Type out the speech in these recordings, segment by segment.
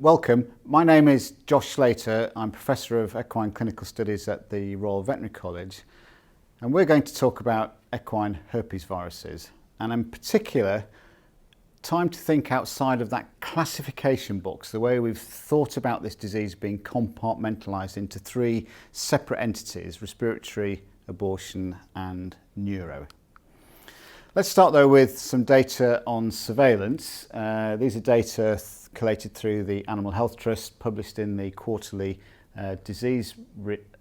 Welcome. My name is Josh Slater. I'm Professor of Equine Clinical Studies at the Royal Veterinary College, and we're going to talk about equine herpesviruses, and in particular time to think outside of that classification box, the way we've thought about this disease being compartmentalised into three separate entities: respiratory, abortion and neuro. Let's start though with some data on surveillance. These are data collated through the Animal Health Trust, published in the quarterly disease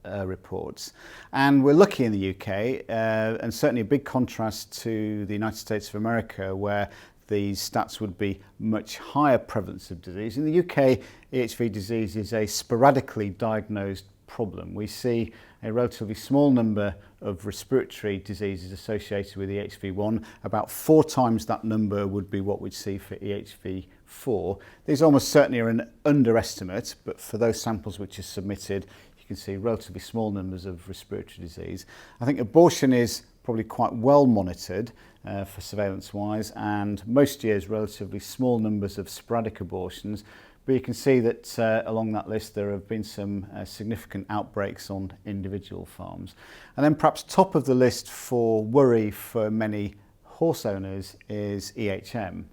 reports. And we're lucky in the UK, and certainly a big contrast to the United States of America, where these stats would be much higher prevalence of disease. In the UK, EHV disease is a sporadically diagnosed problem. We see a relatively small number of respiratory diseases associated with EHV1. About 4 times that number would be what we'd see for EHV4. These almost certainly are an underestimate, but for those samples which are submitted, you can see relatively small numbers of respiratory disease. I think abortion is probably quite well monitored for surveillance-wise, and most years relatively small numbers of sporadic abortions. But you can see that along that list there have been some significant outbreaks on individual farms. And then perhaps top of the list for worry for many horse owners is EHM.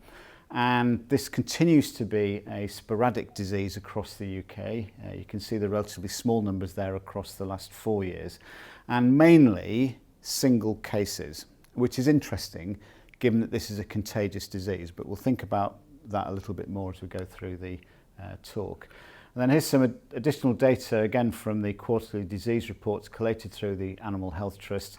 And this continues to be a sporadic disease across the UK. You can see the relatively small numbers there across the last 4 years. And mainly single cases, which is interesting given that this is a contagious disease. But we'll think about that a little bit more as we go through the talk. And then here's some additional data again from the quarterly disease reports collated through the Animal Health Trust.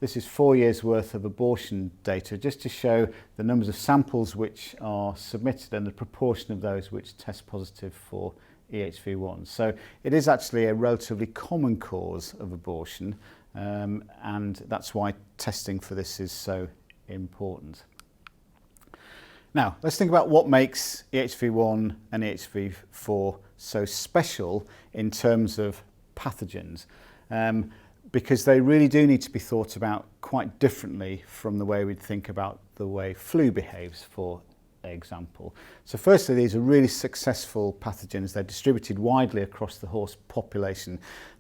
This is 4 years worth of abortion data, just to show the numbers of samples which are submitted and the proportion of those which test positive for EHV1. So it is actually a relatively common cause of abortion, and that's why testing for this is so important. Now, let's think about what makes EHV1 and EHV4 so special in terms of pathogens, because they really do need to be thought about quite differently from the way we'd think about the way flu behaves, for example. So firstly, these are really successful pathogens. They're distributed widely across the horse population.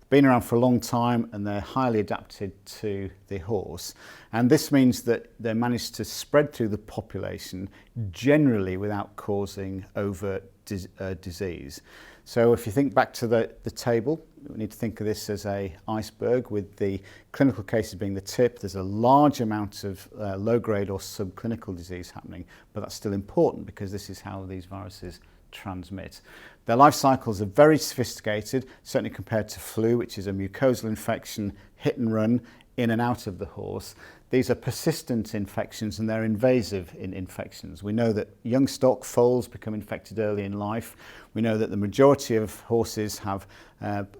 Been around for a long time, and they're highly adapted to the horse, and this means that they manage to spread through the population generally without causing overt disease. So if you think back to the table, we need to think of this as an iceberg, with the clinical cases being the tip. There's a large amount of low-grade or subclinical disease happening, but that's still important because this is how these viruses transmit. Their life cycles are very sophisticated, certainly compared to flu, which is a mucosal infection, hit and run, in and out of the horse. These are persistent infections, and they're invasive infections. We know that young stock foals become infected early in life. We know that the majority of horses have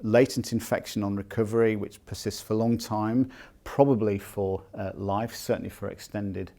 latent infection on recovery, which persists for a long time, probably for life, certainly for extended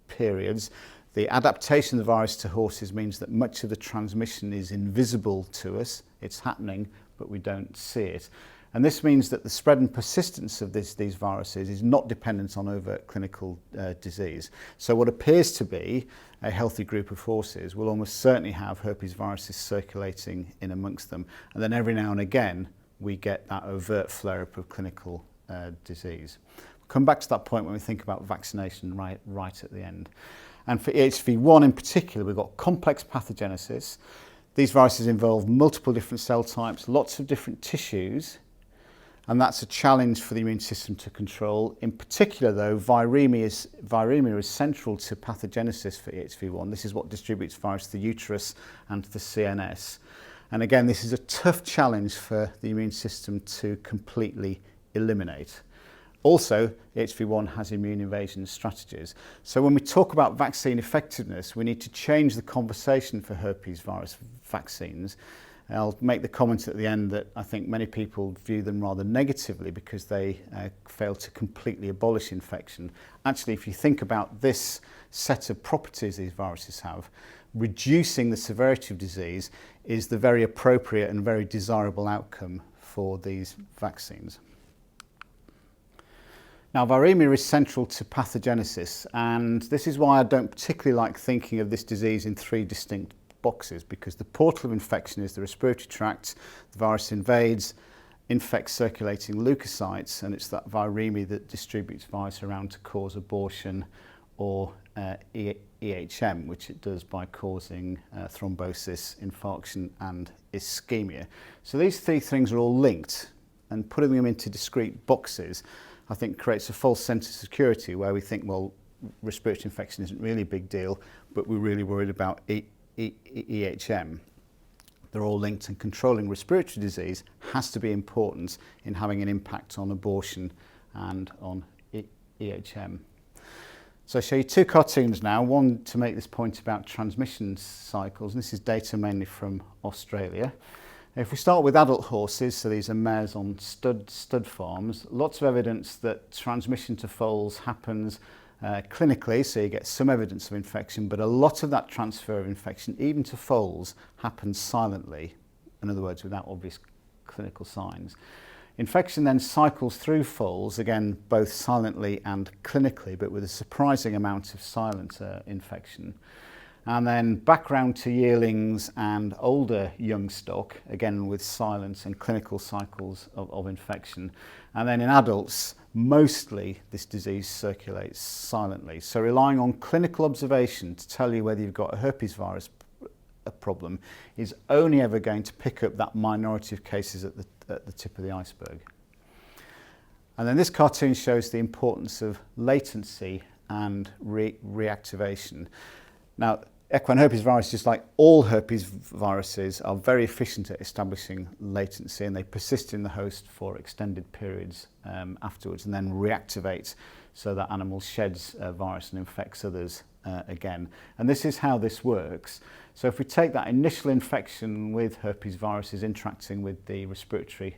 periods. The adaptation of the virus to horses means that much of the transmission is invisible to us. It's happening, but we don't see it. And this means that the spread and persistence of these viruses is not dependent on overt clinical disease. So what appears to be a healthy group of horses will almost certainly have herpes viruses circulating in amongst them. And then every now and again, we get that overt flare-up of clinical disease. We'll come back to that point when we think about vaccination right at the end. And for EHV1 in particular, we've got complex pathogenesis. These viruses involve multiple different cell types, lots of different tissues, and that's a challenge for the immune system to control. In particular, though, viremia is central to pathogenesis for EHV1. This is what distributes virus to the uterus and to the CNS. And again, this is a tough challenge for the immune system to completely eliminate. Also, EHV1 has immune evasion strategies. So when we talk about vaccine effectiveness, we need to change the conversation for herpes virus vaccines. I'll make the comment at the end that I think many people view them rather negatively because they fail to completely abolish infection. Actually, if you think about this set of properties these viruses have, reducing the severity of disease is the very appropriate and very desirable outcome for these vaccines. Now, viremia is central to pathogenesis, and this is why I don't particularly like thinking of this disease in 3 distinct boxes, because the portal of infection is the respiratory tract. The virus invades, infects circulating leukocytes, and it's that viremia that distributes virus around to cause abortion or EHM, which it does by causing thrombosis, infarction and ischemia. So these three things are all linked, and putting them into discrete boxes I think creates a false sense of security where we think, well, respiratory infection isn't really a big deal, but we're really worried about EHM. They're all linked, and controlling respiratory disease has to be important in having an impact on abortion and on EHM. So I'll show you two cartoons now, one to make this point about transmission cycles, and this is data mainly from Australia. If we start with adult horses, so these are mares on stud farms, lots of evidence that transmission to foals happens clinically, so you get some evidence of infection, but a lot of that transfer of infection, even to foals, happens silently, in other words, without obvious clinical signs. Infection then cycles through foals, again, both silently and clinically, but with a surprising amount of silent infection. And then back round to yearlings and older young stock, again with silent and clinical cycles of infection. And then in adults, mostly this disease circulates silently. So relying on clinical observation to tell you whether you've got a herpes virus problem is only ever going to pick up that minority of cases at the tip of the iceberg. And then this cartoon shows the importance of latency and reactivation. Now, equine herpes virus, just like all herpes viruses, are very efficient at establishing latency, and they persist in the host for extended periods afterwards and then reactivate so that animal sheds virus and infects others again. And this is how this works. So if we take that initial infection with herpes viruses interacting with the respiratory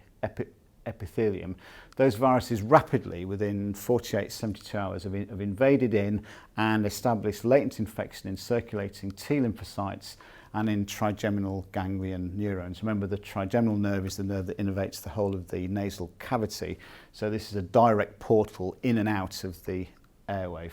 epithelium, those viruses rapidly, within 48, 72 hours, have invaded in and established latent infection in circulating T lymphocytes and in trigeminal ganglion neurons. Remember, the trigeminal nerve is the nerve that innervates the whole of the nasal cavity, so this is a direct portal in and out of the airway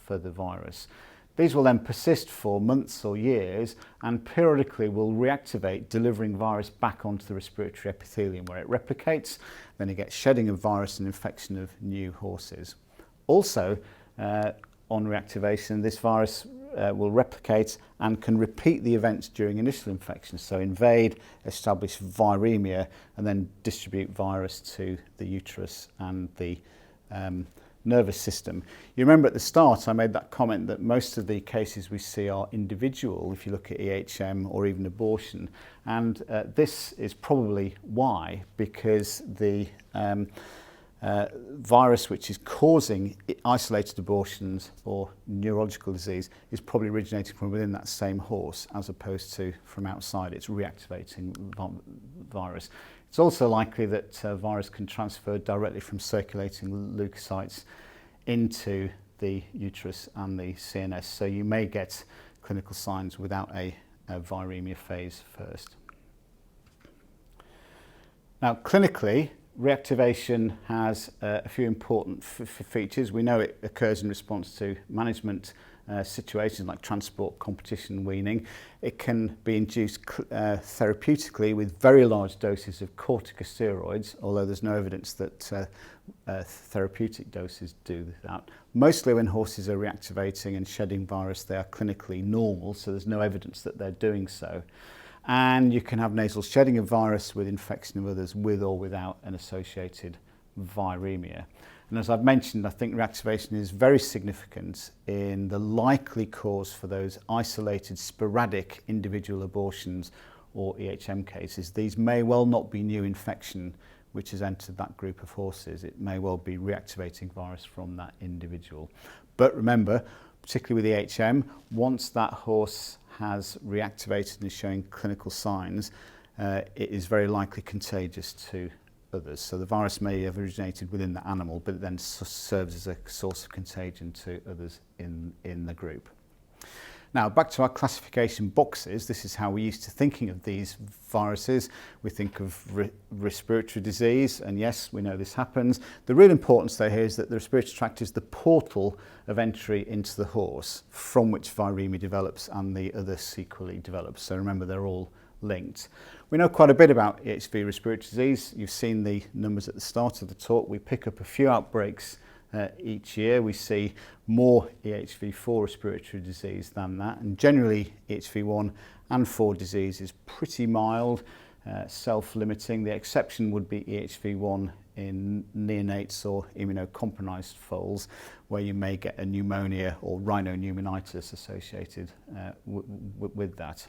for the virus. These will then persist for months or years and periodically will reactivate, delivering virus back onto the respiratory epithelium where it replicates. Then you get shedding of virus and infection of new horses. Also, on reactivation, this virus will replicate and can repeat the events during initial infection. So invade, establish viremia, and then distribute virus to the uterus and the nervous system. You remember at the start I made that comment that most of the cases we see are individual if you look at EHM or even abortion, and this is probably why, because the virus which is causing isolated abortions or neurological disease is probably originating from within that same horse as opposed to from outside. It's reactivating virus. It's also likely that virus can transfer directly from circulating leukocytes into the uterus and the CNS, so you may get clinical signs without a viremia phase first. Now, clinically, reactivation has a few important features. We know it occurs in response to management situations like transport, competition, weaning. It can be induced therapeutically with very large doses of corticosteroids, although there's no evidence that therapeutic doses do that. Mostly when horses are reactivating and shedding virus, they are clinically normal, so there's no evidence that they're doing so. And you can have nasal shedding of virus with infection of others with or without an associated viremia. And as I've mentioned, I think reactivation is very significant in the likely cause for those isolated, sporadic individual abortions or EHM cases. These may well not be new infection which has entered that group of horses. It may well be reactivating virus from that individual. But remember, particularly with EHM, once that horse has reactivated and is showing clinical signs, it is very likely contagious to others. So the virus may have originated within the animal, but it then serves as a source of contagion to others in the group. Now, back to our classification boxes. This is how we're used to thinking of these viruses. We think of respiratory disease, and yes, we know this happens. The real importance though here is that the respiratory tract is the portal of entry into the horse from which viremia develops and the other sequelae develops. So remember, they're all linked. We know quite a bit about EHV respiratory disease. You've seen the numbers at the start of the talk. We pick up a few outbreaks each year. We see more EHV4 respiratory disease than that, and generally EHV1 and 4 disease is pretty mild, self-limiting. The exception would be EHV1 in neonates or immunocompromised foals, where you may get a pneumonia or rhinopneumonitis associated with that.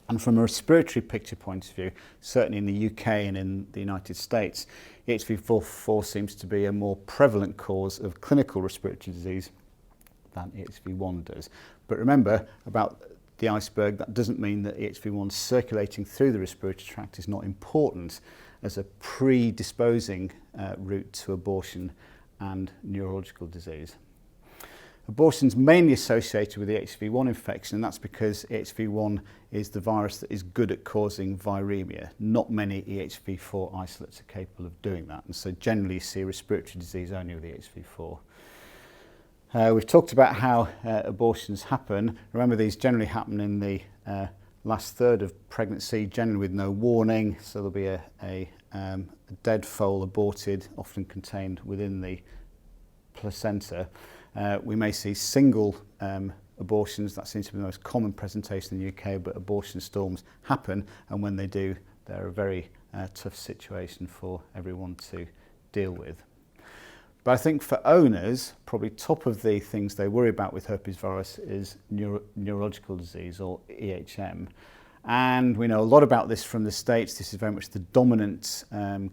And from a respiratory picture point of view, certainly in the UK and in the United States, EHV4 seems to be a more prevalent cause of clinical respiratory disease than EHV1 does. But remember about the iceberg, that doesn't mean that EHV1 circulating through the respiratory tract is not important as a predisposing route to abortion and neurological disease. Abortion is mainly associated with the HB1 infection, and that's because HB1 is the virus that is good at causing viremia. Not many EHV4 isolates are capable of doing that, and so generally you see respiratory disease only with EHV4. We've talked about how abortions happen. Remember, these generally happen in the last third of pregnancy, generally with no warning, so there'll be a dead foal aborted, often contained within the placenta. We may see single abortions. That seems to be the most common presentation in the UK, but abortion storms happen, and when they do, they're a very tough situation for everyone to deal with. But I think for owners, probably top of the things they worry about with herpesvirus is neurological disease, or EHM. And we know a lot about this from the States. This is very much the dominant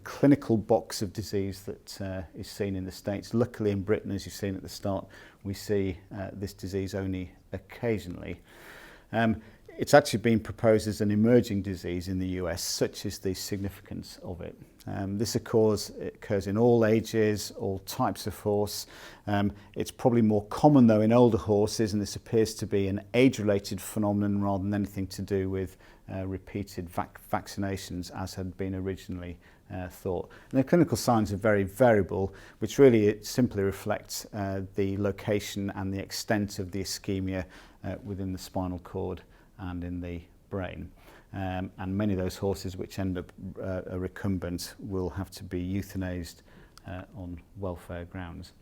clinical box of disease that is seen in the States. Luckily in Britain, as you've seen at the start, we see this disease only occasionally. It's actually been proposed as an emerging disease in the US, such is the significance of it. This occurs in all ages, all types of horse. It's probably more common though in older horses, and this appears to be an age-related phenomenon rather than anything to do with repeated vaccinations as had been originally thought. And the clinical signs are very variable, which really simply reflects the location and the extent of the ischemia within the spinal cord and in the brain. And many of those horses which end up recumbent will have to be euthanized on welfare grounds.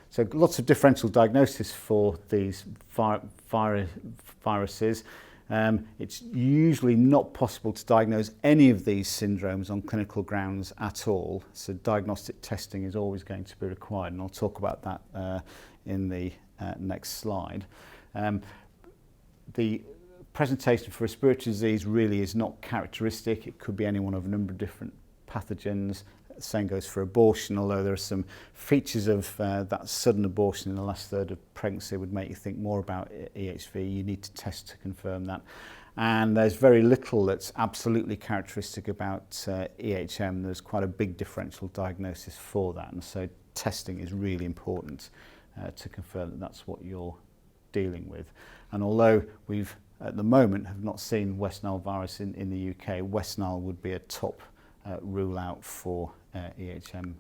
So lots of differential diagnosis for these viruses. It's usually not possible to diagnose any of these syndromes on clinical grounds at all, so diagnostic testing is always going to be required, and I'll talk about that in the next slide. The presentation for respiratory disease really is not characteristic. It could be any one of a number of different pathogens. The same goes for abortion, although there are some features of that sudden abortion in the last third of pregnancy would make you think more about EHV. You need to test to confirm that. And there's very little that's absolutely characteristic about EHM. There's quite a big differential diagnosis for that, and so testing is really important to confirm that that's what you're dealing with. And although we've at the moment have not seen West Nile virus in the UK, West Nile would be a top rule out for EHM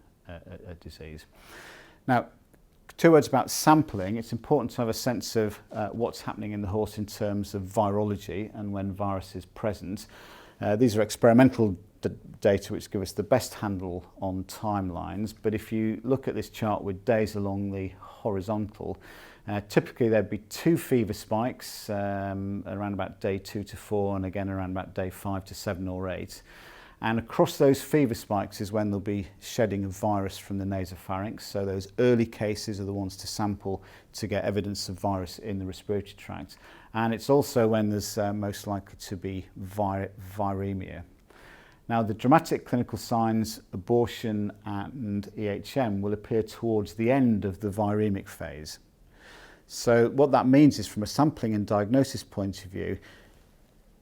disease. Now, 2 words about sampling. It's important to have a sense of what's happening in the horse in terms of virology and when virus is present. These are experimental data which give us the best handle on timelines, but if you look at this chart with days along the horizontal, typically there'd be 2 fever spikes around about day 2 to 4 and again around about day 5 to 7 or 8. And across those fever spikes is when there'll be shedding of virus from the nasopharynx. So those early cases are the ones to sample to get evidence of virus in the respiratory tract. And it's also when there's most likely to be viremia. Now, the dramatic clinical signs, abortion and EHM, will appear towards the end of the viremic phase. So what that means is, from a sampling and diagnosis point of view,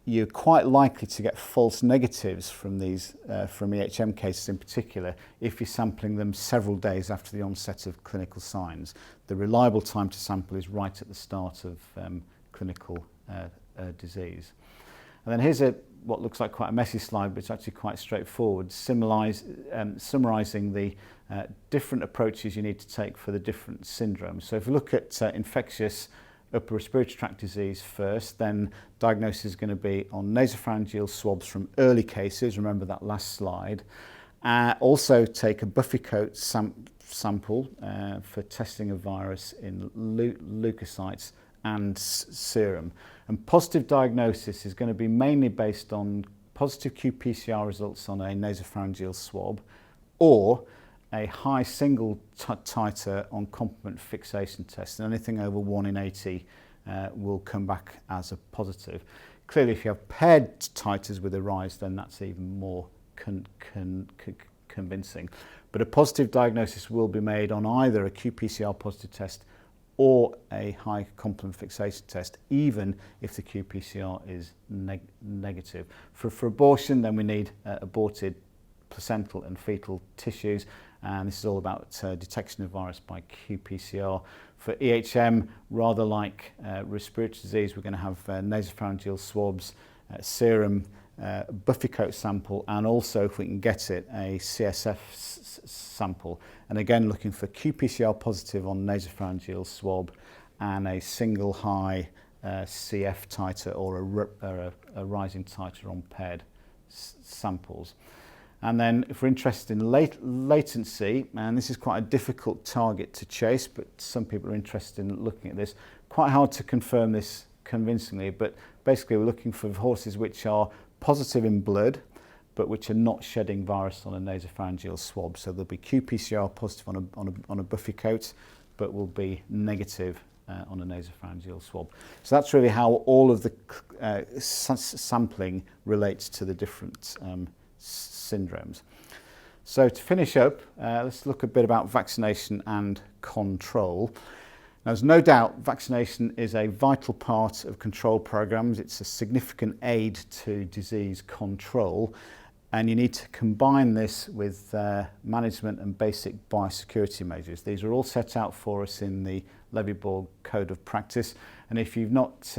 you're quite likely to get false negatives from these, from EHM cases in particular, if you're sampling them several days after the onset of clinical signs. The reliable time to sample is right at the start of clinical disease. And then here's what looks like quite a messy slide, but it's actually quite straightforward, summarising the different approaches you need to take for the different syndromes. So if we look at infectious upper respiratory tract disease first, then diagnosis is going to be on nasopharyngeal swabs from early cases, remember that last slide. Also take a buffy coat sample for testing of virus in leukocytes and serum. And positive diagnosis is going to be mainly based on positive qPCR results on a nasopharyngeal swab or a high single titer on complement fixation test. And anything over 1 in 80 will come back as a positive. Clearly, if you have paired titers with a rise, then that's even more convincing. But a positive diagnosis will be made on either a qPCR positive test or a high complement fixation test, even if the qPCR is negative. For abortion, then we need aborted placental and fetal tissues, and this is all about detection of virus by qPCR. For EHM, rather like respiratory disease, we're going to have nasopharyngeal swabs, serum, buffy coat sample, and also, if we can get it, a CSF sample. And again, looking for qPCR positive on nasopharyngeal swab and a single high CF titer or a rising titer on paired samples. And then if we're interested in latency, and this is quite a difficult target to chase, but some people are interested in looking at this. Quite hard to confirm this convincingly, but basically we're looking for horses which are positive in blood, but which are not shedding virus on a nasopharyngeal swab. So there'll be qPCR positive on a buffy coat, but will be negative on a nasopharyngeal swab. So that's really how all of the sampling relates to the different syndromes. So to finish up, let's look a bit about vaccination and control. Now, there's no doubt vaccination is a vital part of control programs. It's a significant aid to disease control, and you need to combine this with management and basic biosecurity measures. These are all set out for us in the Levy-Borg Code of Practice, and if you've not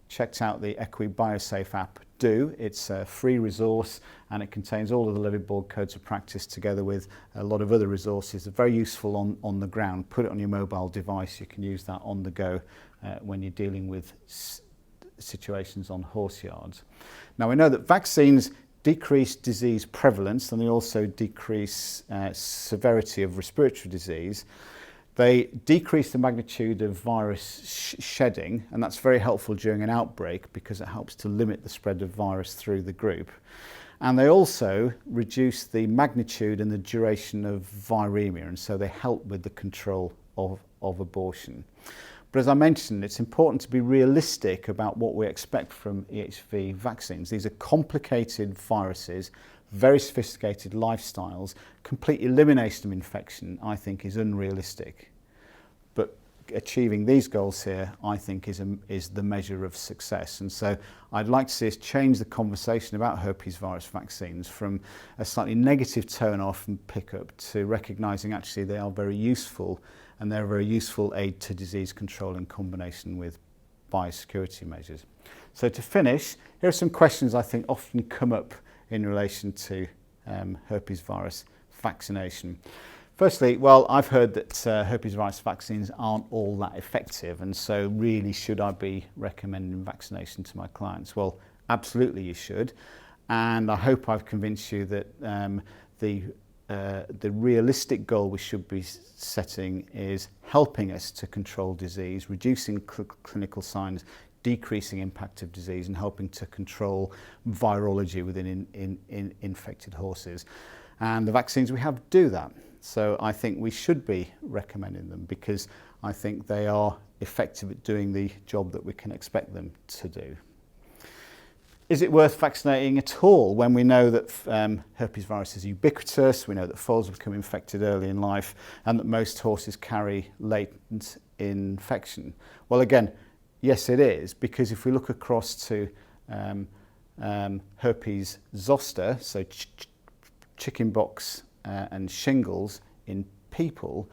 checked out the Equine BioSafe app, do. It's a free resource and it contains all of the Levy-Borg Codes of Practice together with a lot of other resources. They're very useful on the ground. Put it on your mobile device. You can use that on the go when you're dealing with situations on horse yards. Now, we know that vaccines decrease disease prevalence and they also decrease severity of respiratory disease. They decrease the magnitude of virus shedding, and that's very helpful during an outbreak because it helps to limit the spread of virus through the group. And they also reduce the magnitude and the duration of viremia, and so they help with the control of abortion. But as I mentioned, it's important to be realistic about what we expect from EHV vaccines. These are complicated viruses, very sophisticated lifestyles. Complete elimination of infection, I think, is unrealistic. But achieving these goals here, I think, is the measure of success. And so I'd like to see us change the conversation about herpesvirus vaccines from a slightly negative tone off and pickup to recognising actually they are very useful, and they're a very useful aid to disease control in combination with biosecurity measures. So to finish, here are some questions I think often come up in relation to herpesvirus vaccination. Firstly, well, I've heard that herpesvirus vaccines aren't all that effective, and so really should I be recommending vaccination to my clients? Well, absolutely you should, and I hope I've convinced you that the realistic goal we should be setting is helping us to control disease, reducing clinical signs, decreasing impact of disease, and helping to control virology within infected horses. And the vaccines we have do that. So I think we should be recommending them because I think they are effective at doing the job that we can expect them to do. Is it worth vaccinating at all when we know that herpesvirus is ubiquitous, we know that foals become infected early in life, and that most horses carry latent infection? Well, again, yes, it is, because if we look across to herpes zoster, so chickenpox and shingles in people,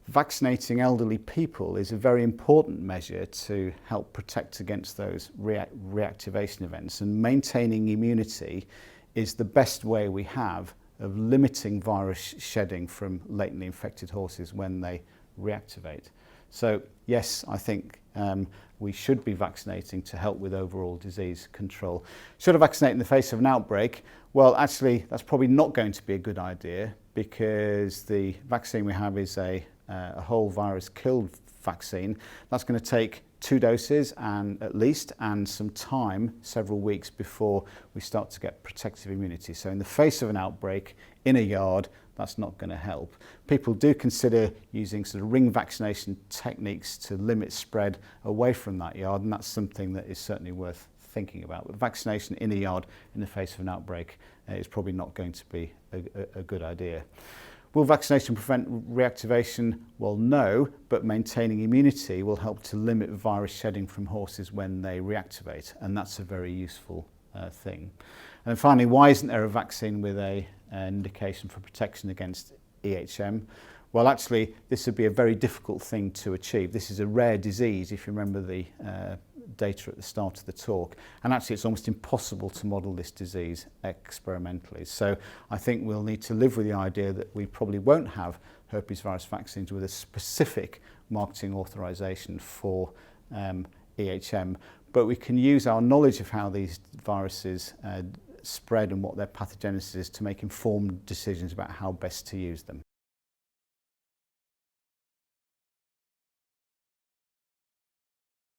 vaccinating elderly people is a very important measure to help protect against those reactivation events, and maintaining immunity is the best way we have of limiting virus shedding from latently infected horses when they reactivate. So yes, I think we should be vaccinating to help with overall disease control. Should I vaccinate in the face of an outbreak? Well, actually, that's probably not going to be a good idea, because the vaccine we have is a whole virus killed vaccine. That's going to take 2 doses and at least, and some time, several weeks, before we start to get protective immunity. So in the face of an outbreak in a yard, that's not going to help. People do consider using sort of ring vaccination techniques to limit spread away from that yard, and that's something that is certainly worth thinking about. But vaccination in a yard in the face of an outbreak is probably not going to be a good idea. Will vaccination prevent reactivation? Well, no, but maintaining immunity will help to limit virus shedding from horses when they reactivate, and that's a very useful thing. And finally, why isn't there a vaccine with an indication for protection against EHM? Well, actually, this would be a very difficult thing to achieve. This is a rare disease, if you remember the data at the start of the talk, and actually it's almost impossible to model this disease experimentally. So I think we'll need to live with the idea that we probably won't have herpesvirus vaccines with a specific marketing authorization for EHM, but we can use our knowledge of how these viruses spread and what their pathogenesis is to make informed decisions about how best to use them.